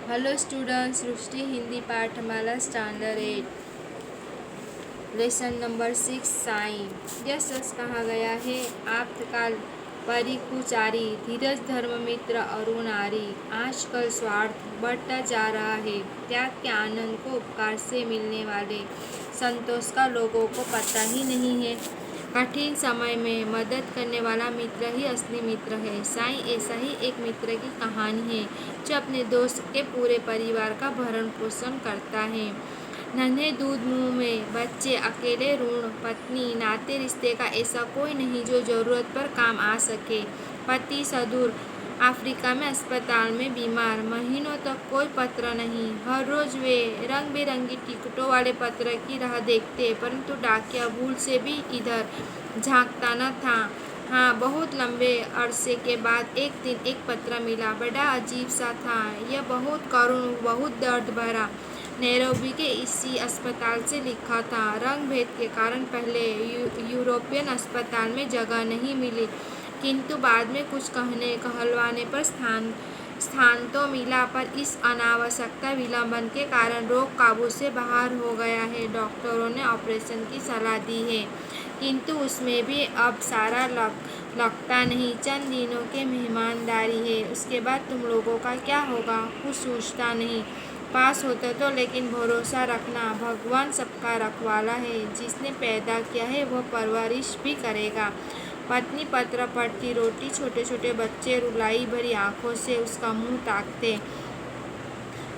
Hello students, Srishti Hindi Pathmala standard 8 lesson number 6 साइन। यह सच कहा गया है, आप्तकाल परिकुचारी, धीरज धर्ममित्र अरुणारी। आजकल स्वार्थ बढ़ता जा रहा है। त्याग के आनंद को उपकार से मिलने वाले संतोष का लोगों को पता ही नहीं है। कठिन समय में मदद करने वाला मित्र ही असली मित्र है। साईं ऐसा ही एक मित्र की कहानी है जो अपने दोस्त के पूरे परिवार का भरण पोषण करता है। नन्हे दूध मुंह में बच्चे, अकेले ऋण, पत्नी, नाते रिश्ते का ऐसा कोई नहीं जो जरूरत पर काम आ सके। पति सुदूर अफ्रीका में अस्पताल में बीमार, महीनों तक कोई पत्र नहीं। हर रोज वे रंग बिरंगी टिकटों वाले पत्र की राह देखते, परंतु डाकिया भूल से भी इधर झांकता न था। हाँ, बहुत लंबे अरसे के बाद एक दिन एक पत्र मिला। बड़ा अजीब सा था यह, बहुत करुण, बहुत दर्द भरा। नैरोबी के इसी अस्पताल से लिखा था। रंग भेद के कारण पहले यूरोपियन अस्पताल में जगह नहीं मिली, किंतु बाद में कुछ कहलवाने पर स्थान तो मिला, पर इस अनावश्यकता विलंबन के कारण रोग काबू से बाहर हो गया है। डॉक्टरों ने ऑपरेशन की सलाह दी है, किंतु उसमें भी अब सारा लगता नहीं। चंद दिनों की मेहमानदारी है, उसके बाद तुम लोगों का क्या होगा? कुछ सोचता नहीं। पास होते तो, लेकिन भरोसा रखना, भगवान सबका रखवाला है। जिसने पैदा किया है वह परवरिश भी करेगा। पत्नी पत्र पढ़ती, रोटी, छोटे छोटे बच्चे रुलाई भरी आंखों से उसका मुंह ताकते।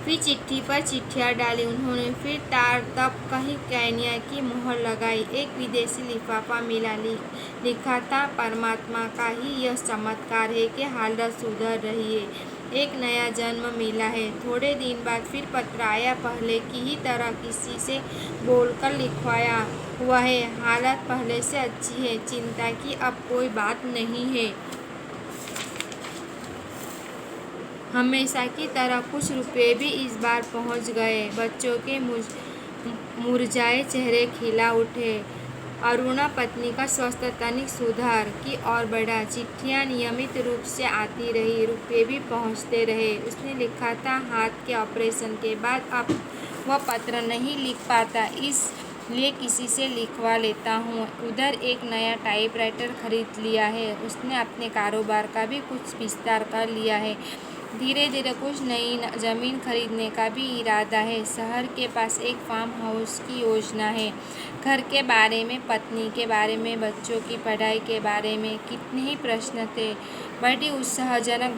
फिर चिट्ठी पर चिट्ठियाँ डाली उन्होंने। फिर तार तब कहीं केन्या की मोहर लगाई। एक विदेशी लिफाफा मिला, लिखा था, परमात्मा का ही यह चमत्कार है कि हालत सुधर रही है, एक नया जन्म मिला है। थोड़े दिन बाद फिर पत्र आया, पहले की ही तरह किसी से बोलकर लिखवाया हुआ है। हालत पहले से अच्छी है, चिंता की अब कोई बात नहीं है। हमेशा की तरह कुछ रुपए भी इस बार पहुंच गए। बच्चों के मुरझाए चेहरे खिला उठे। अरुणा पत्नी का स्वास्थ्य तनिक सुधार की और बढ़ा। चिट्ठियां नियमित रूप से आती रही, रुपये भी पहुंचते रहे। उसने लिखा था, हाथ के ऑपरेशन के बाद अब वह पत्र नहीं लिख पाता, इसलिए किसी से लिखवा लेता हूँ। उधर एक नया टाइपराइटर खरीद लिया है। उसने अपने कारोबार का भी कुछ विस्तार कर लिया है। धीरे धीरे कुछ नई जमीन खरीदने का भी इरादा है। शहर के पास एक फार्म हाउस की योजना है। घर के बारे में, पत्नी के बारे में, बच्चों की पढ़ाई के बारे में कितने ही प्रश्न थे। बड़ी उत्साहजनक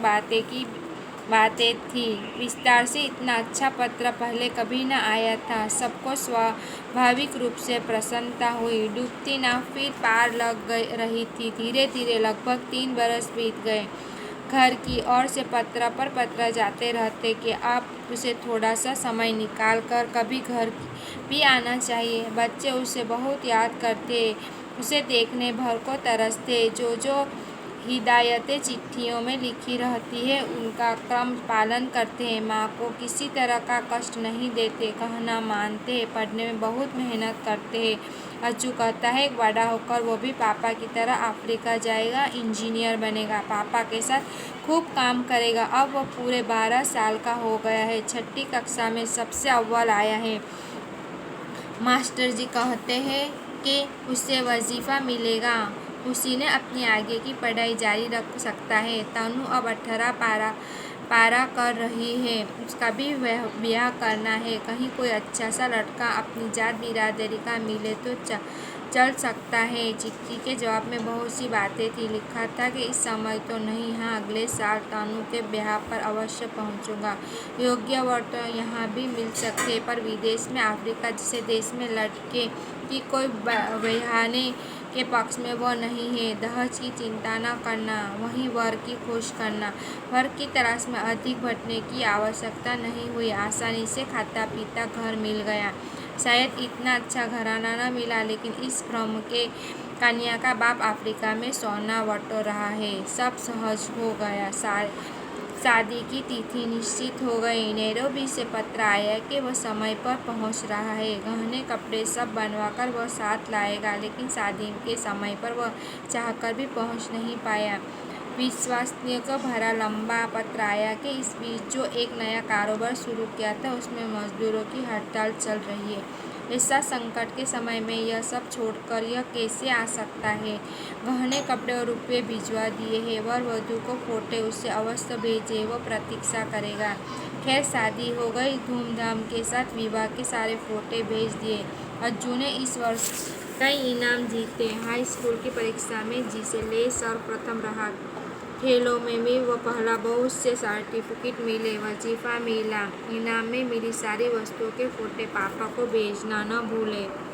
बातें थी। विस्तार से इतना अच्छा पत्र पहले कभी न आया था। सबको स्वाभाविक रूप से प्रसन्नता हुई। डूबती नाव फिर पार लग रही थी। धीरे धीरे लगभग 3 बरस बीत गए। घर की ओर से पत्र पर पत्र जाते रहते कि अब उसे थोड़ा सा समय निकाल कर कभी घर भी आना चाहिए। बच्चे उसे बहुत याद करते, उसे देखने भर को तरसते। जो हिदायतें चिट्ठियों में लिखी रहती है उनका क्रम पालन करते हैं। माँ को किसी तरह का कष्ट नहीं देते, कहना मानते हैं, पढ़ने में बहुत मेहनत करते हैं। अज्जू कहता है बड़ा होकर वो भी पापा की तरह अफ्रीका जाएगा, इंजीनियर बनेगा, पापा के साथ खूब काम करेगा। अब वो पूरे 12 साल का हो गया है, 6ठी कक्षा में सबसे अव्वल आया है। मास्टर जी कहते हैं कि उसे वजीफ़ा मिलेगा, उसी ने अपनी आगे की पढ़ाई जारी रख सकता है। तनु अब 18 पारा कर रही है, उसका भी ब्याह करना है। कहीं कोई अच्छा सा लड़का अपनी जात बिरादरी का मिले तो चल सकता है। चिट्ठी के जवाब में बहुत सी बातें थी। लिखा था कि इस समय तो नहीं, हाँ अगले साल तनु के ब्याह पर अवश्य पहुंचूंगा। योग्य वर तो यहाँ भी मिल सकते, पर विदेश में, अफ्रीका जैसे देश में लड़के की कोई बहाने के पक्ष में वो नहीं है। दहेज की चिंता न करना, वहीं वर की खोज करना। वर की तलाश में अधिक भटकने की आवश्यकता नहीं हुई। आसानी से खाता पीता घर मिल गया। शायद इतना अच्छा घराना न मिला, लेकिन इस भ्रम के कन्या का बाप अफ्रीका में सोना बटोर रहा है। सब सहज हो गया। शादी की तिथि निश्चित हो गई। नैरोबी से पत्र आया कि वह समय पर पहुंच रहा है। गहने कपड़े सब बनवाकर वह साथ लाएगा, लेकिन शादी के समय पर वह चाहकर भी पहुंच नहीं पाया। विश्वसनीय को भरा लंबा पत्र आया कि इस बीच जो एक नया कारोबार शुरू किया था उसमें मजदूरों की हड़ताल चल रही है। ऐसा संकट के समय में यह सब छोड़कर यह कैसे आ सकता है। गहने, कपड़े और रुपये भिजवा दिए हैं। वर वधू को फोटे उसे अवश्य भेजे, वो प्रतीक्षा करेगा। खैर शादी हो गई। धूमधाम के साथ विवाह के सारे फोटे भेज दिए। अज्जू ने इस वर्ष कई इनाम जीते। हाई स्कूल की परीक्षा में जिसे और प्रथम रहा। खेलों में भी वो पहला। बहुत से सर्टिफिकेट मिले, वजीफा मिला। इनाम में मिली सारी वस्तुओं के फोटे पापा को भेजना न भूले।